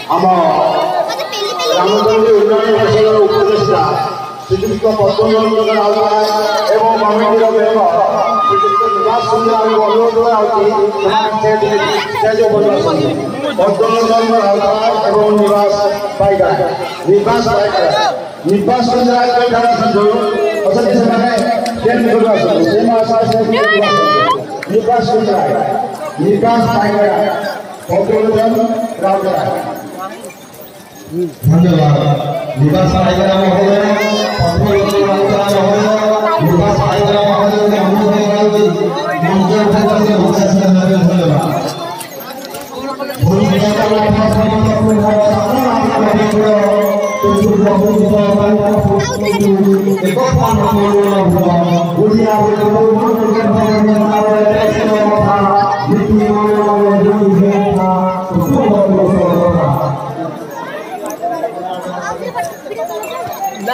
आम रामचंद्र उन्नयन परिषद उपदेष्टा श्रीजुक्त पद्मचंद्र राउतराय एवं कमिटी मेम्बर श्रीजुक्त निवास चंद्र अनुरोध पद्मचंद्र राउतराय एवं निवास पाइकर निवास चंद्र निवास राउतराय धन्यवाद निवास पाइकर महोदय पद्मचंद्र राउतराय महोदय निवास पाइकर महोदय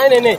नहीं नहीं